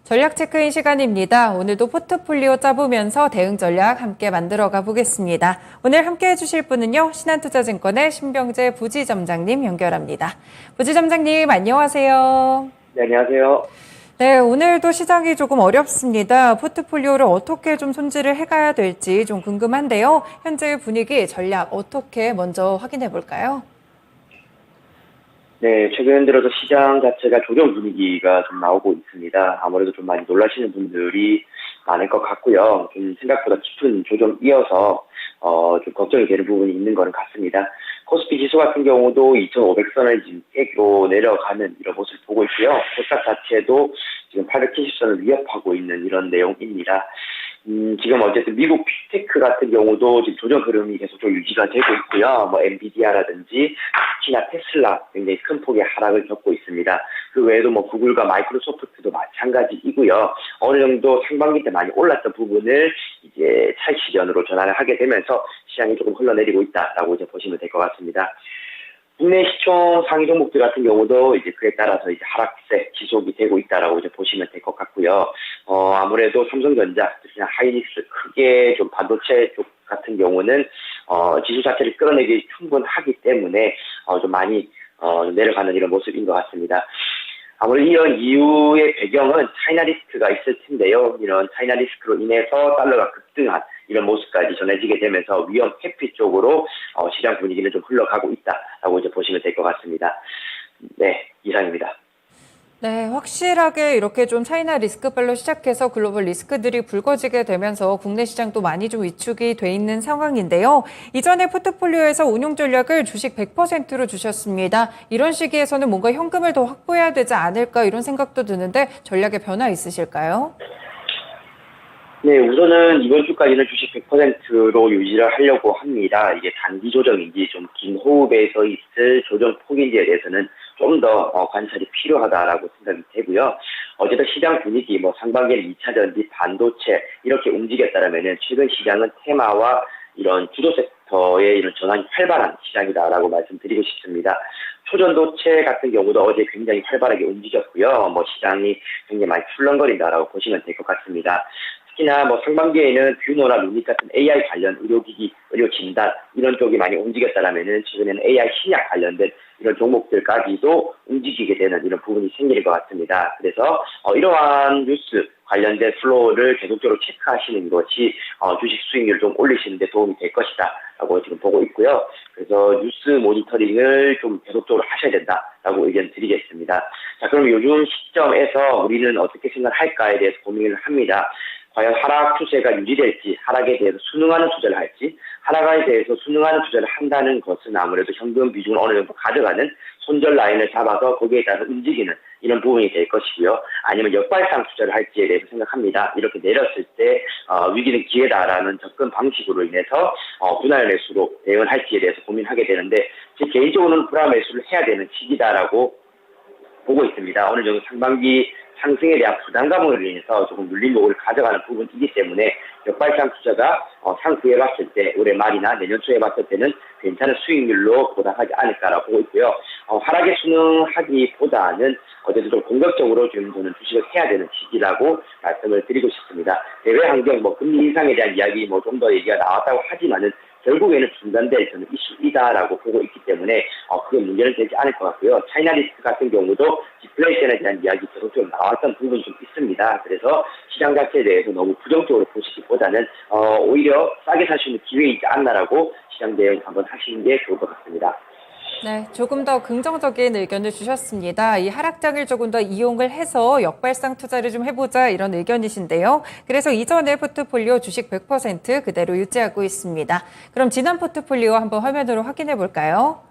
전략 체크인 시간입니다. 오늘도 포트폴리오 짜보면서 대응 전략 함께 만들어가 보겠습니다. 오늘 함께 해주실 분은요, 신한투자증권의 신병재 부지점장님 연결합니다. 부지점장님 안녕하세요. 네, 안녕하세요. 네, 오늘도 시장이 조금 어렵습니다. 포트폴리오를 어떻게 좀 손질을 해가야 될지 좀 궁금한데요. 현재 분위기, 전략 어떻게 먼저 확인해 볼까요? 네, 최근 들어서 시장 자체가 조정 분위기가 좀 나오고 있습니다. 아무래도 좀 많이 놀라시는 분들이 많을 것 같고요. 좀 생각보다 깊은 조정 이어서 좀 걱정이 되는 부분이 있는 거는 같습니다. 코스피 지수 같은 경우도 2,500선을 지금 깨고 내려가는 이런 모습을 보고 있고요. 코스닥 자체도 지금 870선을 위협하고 있는 이런 내용입니다. 지금 어쨌든 미국 빅테크 같은 경우도 지금 조정 흐름이 계속 좀 유지가 되고 있고요. 뭐 엔비디아라든지 특히나 테슬라 굉장히 큰 폭의 하락을 겪고 있습니다. 그 외에도 뭐 구글과 마이크로소프트도 마찬가지이고요. 어느 정도 상반기 때 많이 올랐던 부분을 이제 차익 실현으로 전환을 하게 되면서 시장이 조금 흘러내리고 있다라고 이제 보시면 될 것 같습니다. 국내 시총 상위 종목들 같은 경우도 이제 그에 따라서 이제 하락세 지속이 되고 있다라고 이제 보시면 될 것 같고요. 아무래도 삼성전자, 특히나 하이닉스 크게 좀 반도체 쪽 같은 경우는 지수 자체를 끌어내기 충분하기 때문에 좀 많이 내려가는 이런 모습인 것 같습니다. 아무래도 이런 이유의 배경은 차이나 리스크가 있을 텐데요. 이런 차이나 리스크로 인해서 달러가 급등한 이런 모습까지 전해지게 되면서 위험 회피 쪽으로 시장 분위기는 좀 흘러가고 있다라고 이제 보시면 될 것 같습니다. 네, 이상입니다. 네, 확실하게 이렇게 좀 차이나 리스크별로 시작해서 글로벌 리스크들이 불거지게 되면서 국내 시장도 많이 좀 위축이 돼 있는 상황인데요. 이전에 포트폴리오에서 운용 전략을 주식 100%로 주셨습니다. 이런 시기에서는 뭔가 현금을 더 확보해야 되지 않을까 이런 생각도 드는데 전략의 변화 있으실까요? 네, 우선은 이번 주까지는 주식 100%로 유지를 하려고 합니다. 이게 단기 조정인지 좀 긴 호흡에서 있을 조정 폭인지에 대해서는 좀 더 관찰이 필요하다라고 생각이 되고요. 어쨌든 시장 분위기, 뭐 상반기에는 2차 전지, 반도체 이렇게 움직였다면은 최근 시장은 테마와 이런 주도 섹터의 이런 전환이 활발한 시장이다라고 말씀드리고 싶습니다. 초전도체 같은 경우도 어제 굉장히 활발하게 움직였고요. 뭐 시장이 굉장히 많이 출렁거린다라고 보시면 될 것 같습니다. 특히나 뭐 상반기에는 뷰노나 루닛 같은 AI 관련 의료기기, 의료 진단 이런 쪽이 많이 움직였다라면은 최근에는 AI 신약 관련된 이런 종목들까지도 움직이게 되는 이런 부분이 생길 것 같습니다. 그래서 이러한 뉴스 관련된 플로우를 계속적으로 체크하시는 것이 주식 수익률을 좀 올리시는 데 도움이 될 것이다라고 지금 보고 있고요. 그래서 뉴스 모니터링을 좀 계속적으로 하셔야 된다라고 의견 드리겠습니다. 자, 그럼 요즘 시점에서 우리는 어떻게 생각할까에 대해서 고민을 합니다. 과연 하락 추세가 유지될지, 하락에 대해서 순응하는 투자를 할지, 하락에 대해서 순응하는 투자를 한다는 것은 아무래도 현금 비중을 어느 정도 가져가는 손절 라인을 잡아서 거기에 따라서 움직이는 이런 부분이 될 것이고요. 아니면 역발상 투자를 할지에 대해서 생각합니다. 이렇게 내렸을 때 위기는 기회다라는 접근 방식으로 인해서 분할 매수로 대응을 할지에 대해서 고민하게 되는데 제 개인적으로는 분할 매수를 해야 되는 시기다라고 보고 있습니다. 어느 정도 상반기 상승에 대한 부담감으로 인해서 조금 눌림목을 가져가는 부분이기 때문에 역발상 투자가 상후에 봤을 때 올해 말이나 내년 초에 봤을 때는 괜찮은 수익률로 보답하지 않을까라고 보고 있고요. 하락에 순응하기보다는 어쨌든 좀 공격적으로 지금 저는 주식을 해야 되는 시기라고 말씀을 드리고 싶습니다. 대외 환경, 뭐 금리 인상에 대한 이야기 뭐 좀 더 얘기가 나왔다고 하지만은 결국에는 중단될 저는 이슈이다라고 보고 있기 때문에 그게 문제는 되지 않을 것 같고요. 차이나 리스크 같은 경우도 디플레이션에 대한 이야기 계속적으로 나왔던 부분이 좀 있습니다. 그래서 시장 자체에 대해서 너무 부정적으로 보시기보다는 오히려 싸게 살 수 있는 기회이지 않나라고 시장 대응 한번 하시는 게 좋을 것 같습니다. 네, 조금 더 긍정적인 의견을 주셨습니다. 이 하락장을 조금 더 이용을 해서 역발상 투자를 좀 해보자 이런 의견이신데요. 그래서 이전의 포트폴리오 주식 100% 그대로 유지하고 있습니다. 그럼 지난 포트폴리오 한번 화면으로 확인해 볼까요?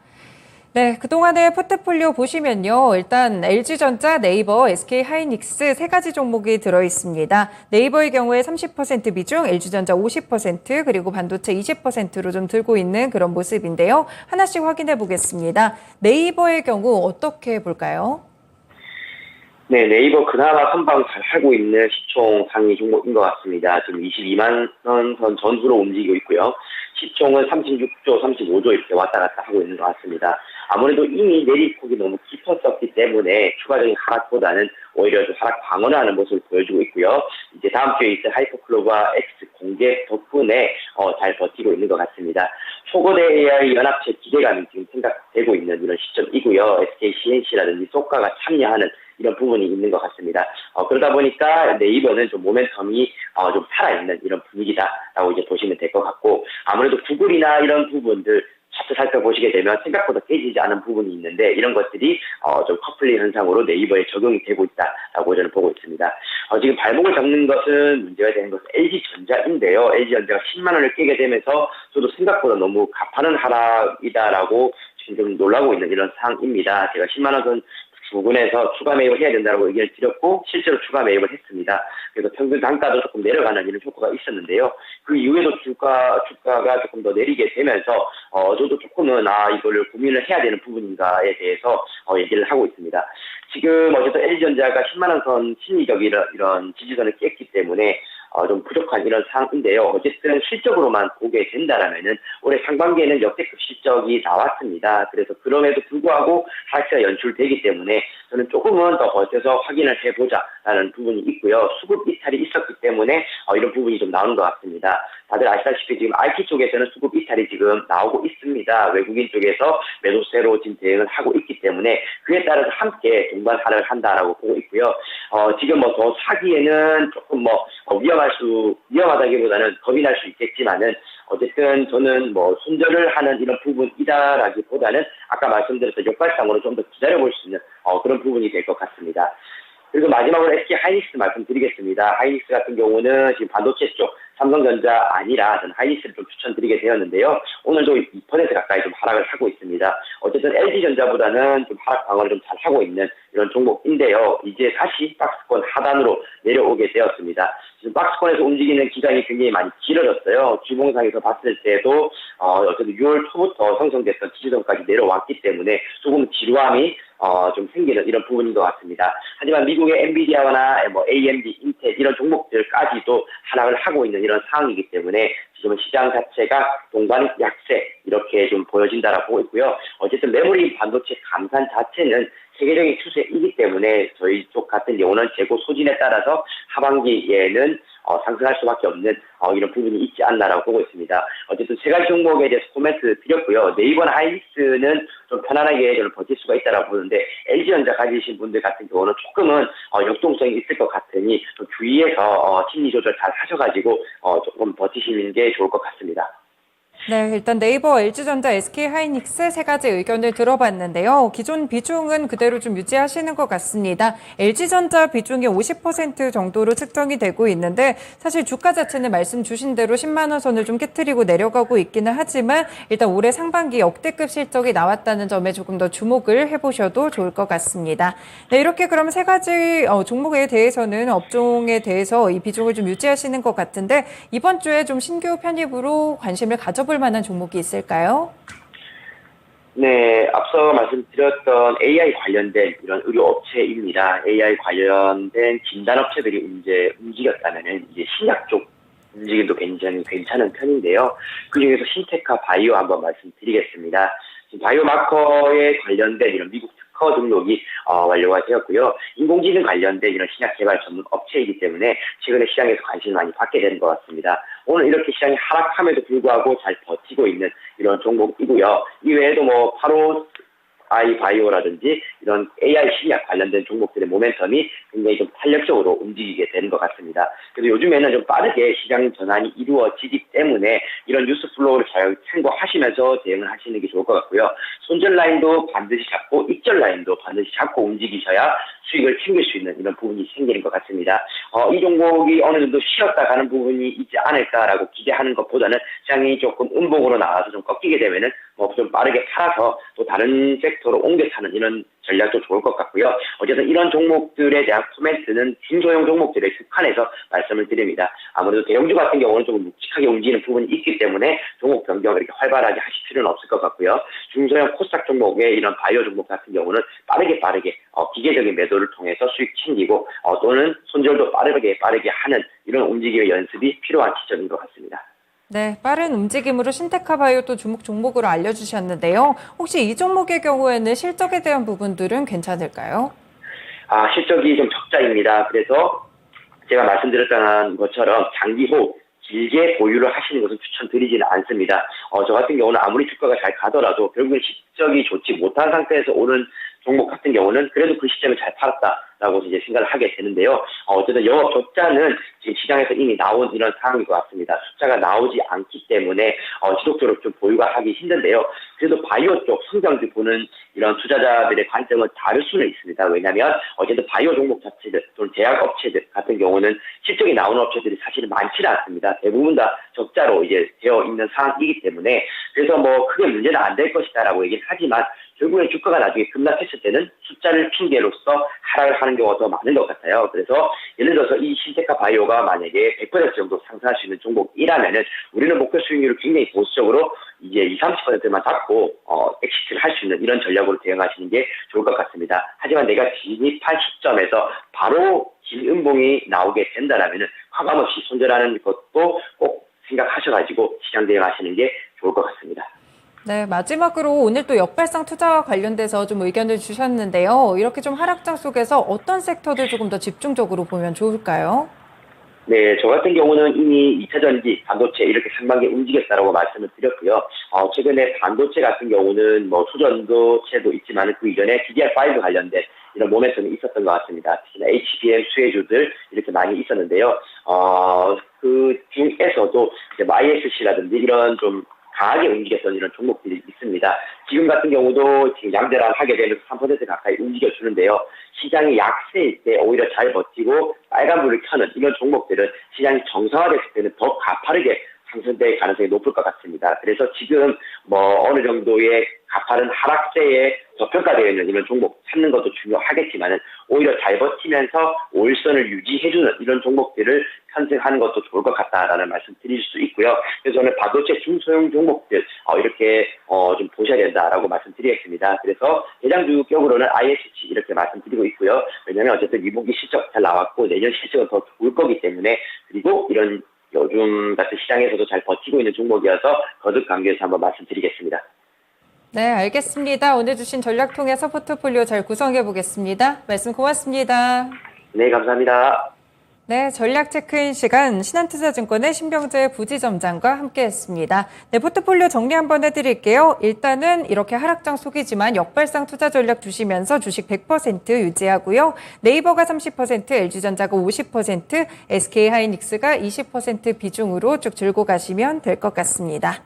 네, 그동안의 포트폴리오 보시면요. 일단 LG전자, 네이버, SK하이닉스 세 가지 종목이 들어있습니다. 네이버의 경우에 30% 비중, LG전자 50%, 그리고 반도체 20%로 좀 들고 있는 그런 모습인데요. 하나씩 확인해 보겠습니다. 네이버의 경우 어떻게 볼까요? 네, 네이버 그나마 선방 잘 하고 있는 시총 상위 종목인 것 같습니다. 지금 22만 원 선 전후로 움직이고 있고요. 시총은 36조, 35조 이렇게 왔다 갔다 하고 있는 것 같습니다. 아무래도 이미 내리폭이 너무 깊었었기 때문에 추가적인 하락보다는 오히려 좀 하락 방어를 하는 모습을 보여주고 있고요. 이제 다음 주에 있을 하이퍼클로바 X 공개 덕분에 잘 버티고 있는 것 같습니다. 초거대 AI 연합체 기대감이 지금 생각되고 있는 이런 시점이고요. SK CNC라든지 소카가 참여하는 이런 부분이 있는 것 같습니다. 그러다 보니까 네이버는 좀 모멘텀이 좀 살아있는 이런 분위기다라고 이제 보시면 될 것 같고, 아무래도 구글이나 이런 부분들 차트 살펴보시게 되면 생각보다 깨지지 않은 부분이 있는데, 이런 것들이 좀 커플링 현상으로 네이버에 적용이 되고 있다라고 저는 보고 있습니다. 지금 발목을 잡는 것은 문제가 되는 것은 LG전자인데요. LG전자가 10만 원을 깨게 되면서 저도 생각보다 너무 가파른 하락이다라고 지금 좀 놀라고 있는 이런 상황입니다. 제가 10만 원 선 부근에서 추가 매입을 해야 된다고 의견을 드렸고 실제로 추가 매입을 했습니다. 그래서 평균 단가도 조금 내려가는 이런 효과가 있었는데요. 그 이후에도 주가가 조금 더 내리게 되면서 저도 조금은 이거를 고민을 해야 되는 부분인가에 대해서 얘기를 하고 있습니다. 지금 어쨌든 LG전자가 10만 원 선 심리적 이런 지지선을 깼기 때문에 좀 부족한 이런 상황인데요. 어쨌든 실적으로만 보게 된다라면은 올해 상반기에는 역대급 실적이 나왔습니다. 그래서 그럼에도 불구하고 하락세가 연출되기 때문에 저는 조금은 더 버텨서 확인을 해보자라는 부분이 있고요. 수급 이탈이 있었기 때문에 이런 부분이 좀 나오는 것 같습니다. 다들 아시다시피 지금 IT 쪽에서는 수급 이탈이 지금 나오고 있습니다. 외국인 쪽에서 매도세로 지금 대응을 하고 있기 때문에 그에 따라서 함께 동반 하락을 한다라고 보고 있고요. 지금 뭐 더 사기에는 조금 위험하다기보다는 겁이 날 수 있겠지만은 어쨌든 저는 뭐 손절을 하는 이런 부분이다라기보다는 아까 말씀드렸던 역발상으로 좀 더 기다려볼 수 있는 그런 부분이 될 것 같습니다. 그리고 마지막으로 SK 하이닉스 말씀드리겠습니다. 하이닉스 같은 경우는 지금 반도체 쪽 삼성전자 아니라 저는 하이닉스를 좀 추천드리게 되었는데요. 오늘도 2% 가까이 좀 하락을 하고 있습니다. 어쨌든 LG전자보다는 좀 하락 방어를 좀 잘 하고 있는 이런 종목인데요. 이제 다시 박스권 하단으로 내려오게 되었습니다. 지금 박스권에서 움직이는 기간이 굉장히 많이 길어졌어요. 주봉상에서 봤을 때도 어쨌든 6월 초부터 형성됐던 지지선까지 내려왔기 때문에 조금 지루함이 좀 생기는 이런 부분인 것 같습니다. 하지만 미국의 엔비디아나 뭐 AMD, 인텔 이런 종목들까지도 하락을 하고 있는 이런 상황이기 때문에 지금은 시장 자체가 동반 약세 이렇게 좀 보여진다라고 보고 있고요. 어쨌든 메모리 반도체 감산 자체는 세계적인 추세이기 때문에 저희 쪽 같은 경우는 재고 소진에 따라서 하반기에는 상승할 수밖에 없는 이런 부분이 있지 않나라고 보고 있습니다. 어쨌든 세 가지 종목에 대해서 코멘트 드렸고요. 네이버나 하이닉스는 좀 편안하게 저는 버틸 수가 있다라고 보는데 LG전자 가지신 분들 같은 경우는 조금은 역동성이 있을 것 같으니 좀 주의해서 심리 조절 잘 하셔가지고 조금 버티시는 게 좋을 것 같습니다. 네, 일단 네이버, LG전자, SK하이닉스 세 가지 의견을 들어봤는데요. 기존 비중은 그대로 좀 유지하시는 것 같습니다. LG전자 비중이 50% 정도로 측정이 되고 있는데 사실 주가 자체는 말씀 주신 대로 10만 원 선을 좀 깨트리고 내려가고 있기는 하지만 일단 올해 상반기 역대급 실적이 나왔다는 점에 조금 더 주목을 해보셔도 좋을 것 같습니다. 네, 이렇게 그럼 세 가지 종목에 대해서는 업종에 대해서 이 비중을 좀 유지하시는 것 같은데 이번 주에 좀 신규 편입으로 관심을 가져볼 만한 종목이 있을까요? 네, 앞서 말씀드렸던 AI 관련된 이런 의료 업체입니다. AI 관련된 진단 업체들이 이제 움직였다면은 이제 신약 쪽 움직임도 굉장히 괜찮은 편인데요. 그 중에서 신테카 바이오 한번 말씀드리겠습니다. 지금 바이오 마커에 관련된 이런 미국 특허 등록이 완료가 되었고요. 인공지능 관련된 이런 신약 개발 전문 업체이기 때문에 최근에 시장에서 관심을 많이 받게 되는 것 같습니다. 오늘 이렇게 시장이 하락함에도 불구하고 잘 버티고 있는 이런 종목이고요. 이외에도 뭐 바이오라든지 이런 AI 신약 관련된 종목들의 모멘텀이 굉장히 좀 탄력적으로 움직이게 되는 것 같습니다. 그래서 요즘에는 좀 빠르게 시장 전환이 이루어지기 때문에 이런 뉴스 플로우를 잘 참고하시면서 대응을 하시는 게 좋을 것 같고요. 손절 라인도 반드시 잡고 입절 라인도 반드시 잡고 움직이셔야 수익을 챙길 수 있는 이런 부분이 생기는 것 같습니다. 이 종목이 어느 정도 쉬었다 가는 부분이 있지 않을까라고 기대하는 것보다는 시장이 조금 음봉으로 나와서 좀 꺾이게 되면은 좀 빠르게 팔아서 또 다른 섹터로 옮겨 타는 이런 전략도 좋을 것 같고요. 어쨌든 이런 종목들에 대한 코멘트는 중소형 종목들에 속한해서 말씀을 드립니다. 아무래도 대형주 같은 경우는 조금 묵직하게 움직이는 부분이 있기 때문에 종목 변경을 이렇게 활발하게 하실 필요는 없을 것 같고요. 중소형 코스닥 종목의 이런 바이오 종목 같은 경우는 빠르게 기계적인 매도를 통해서 수익 챙기고 또는 손절도 빠르게 하는 이런 움직임의 연습이 필요한 시점인 것 같습니다. 네, 빠른 움직임으로 신테카 바이오 또 주목 종목으로 알려주셨는데요. 혹시 이 종목의 경우에는 실적에 대한 부분들은 괜찮을까요? 실적이 좀 적자입니다. 그래서 제가 말씀드렸던 것처럼 장기호 길게 보유를 하시는 것은 추천드리지는 않습니다. 저 같은 경우는 아무리 주가가 잘 가더라도 결국엔 실적이 좋지 못한 상태에서 오는 종목 같은 경우는 그래도 그 시점에 잘 팔았다라고 이제 생각을 하게 되는데요. 어쨌든 영업 적자는 지금 시장에서 이미 나온 이런 상황인 것 같습니다. 숫자가 나오지 않기 때문에 지속적으로 좀 보유가 하기 힘든데요. 그래도 바이오 쪽 성장주 보는 이런 투자자들의 관점은 다를 수는 있습니다. 왜냐하면 어쨌든 바이오 종목 자체들 또는 제약업체들 같은 경우는 실적이 나오는 업체들이 사실은 많지는 않습니다. 대부분 다 적자로 이제 되어 있는 상황이기 때문에 그래서 뭐 크게 문제는 안 될 것이다라고 얘기를 하지만 결국엔 주가가 나중에 급락했을 때는 숫자를 핑계로서 하락을 하는 경우가 더 많은 것 같아요. 그래서 예를 들어서 이 신테카 바이오가 만약에 100% 정도 상승할 수 있는 종목이라면은 우리는 목표 수익률을 굉장히 보수적으로 이제 20-30%만 잡고 엑시트를 할 수 있는 이런 전략으로 대응하시는 게 좋을 것 같습니다. 하지만 내가 진입한 시점에서 바로 진음봉이 나오게 된다라면은 과감 없이 손절하는 것도 꼭 생각하셔가지고 시장 대응하시는 게 좋을 것 같습니다. 네, 마지막으로 오늘 또 역발상 투자와 관련돼서 좀 의견을 주셨는데요. 이렇게 좀 하락장 속에서 어떤 섹터들 조금 더 집중적으로 보면 좋을까요? 네, 저 같은 경우는 이미 2차전지, 반도체 이렇게 상반기에 움직였다라고 말씀을 드렸고요. 최근에 반도체 같은 경우는 뭐 초전도체도 있지만 그 이전에 DDR5 관련된 이런 모멘텀이 있었던 것 같습니다. 특히나 HBM 수혜주들 이렇게 많이 있었는데요. 그 중에서도 이제 YSC라든지 이런 좀 강하게 움직였던 이런 종목들이 있습니다. 지금 같은 경우도 지금 양대란하게 되면서 3% 가까이 움직여주는데요. 시장이 약세일 때 오히려 잘 버티고 빨간불을 켜는 이런 종목들은 시장이 정상화됐을 때는 더 가파르게 상승될 가능성이 높을 것 같습니다. 그래서 지금 뭐 어느 정도의 가파른 하락세에 저평가되어 있는 이런 종목 찾는 것도 중요하겠지만은 오히려 잘 버티면서 5일선을 유지해주는 이런 종목들을 선택하는 것도 좋을 것 같다라는 말씀 드릴 수 있고요. 그래서 저는 반도체 중소형 종목들 이렇게 좀 보셔야 된다라고 말씀드리겠습니다. 그래서 대장주격으로는 ISC 이렇게 말씀드리고 있고요. 왜냐하면 어쨌든 2분기 실적 잘 나왔고 내년 실적은 더 좋을 거기 때문에 그리고 이런 요즘 같은 시장에서도 잘 버티고 있는 종목이어서 거듭 강조해서 한번 말씀드리겠습니다. 네, 알겠습니다. 오늘 주신 전략 통해서 포트폴리오 잘 구성해 보겠습니다. 말씀 고맙습니다. 네, 감사합니다. 네, 전략 체크인 시간 신한투자증권의 신병재 부지점장과 함께했습니다. 네, 포트폴리오 정리 한번 해드릴게요. 일단은 이렇게 하락장 속이지만 역발상 투자 전략 두시면서 주식 100% 유지하고요. 네이버가 30%, LG전자가 50%, SK하이닉스가 20% 비중으로 쭉 들고 가시면 될 것 같습니다.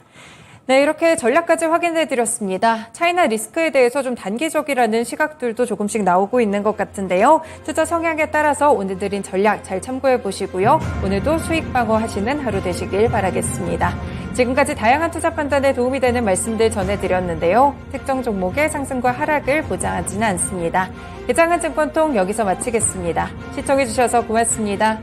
네, 이렇게 전략까지 확인해드렸습니다. 차이나 리스크에 대해서 좀 단기적이라는 시각들도 조금씩 나오고 있는 것 같은데요. 투자 성향에 따라서 오늘 드린 전략 잘 참고해 보시고요. 오늘도 수익 방어하시는 하루 되시길 바라겠습니다. 지금까지 다양한 투자 판단에 도움이 되는 말씀들 전해드렸는데요. 특정 종목의 상승과 하락을 보장하지는 않습니다. 대장한 증권통 여기서 마치겠습니다. 시청해주셔서 고맙습니다.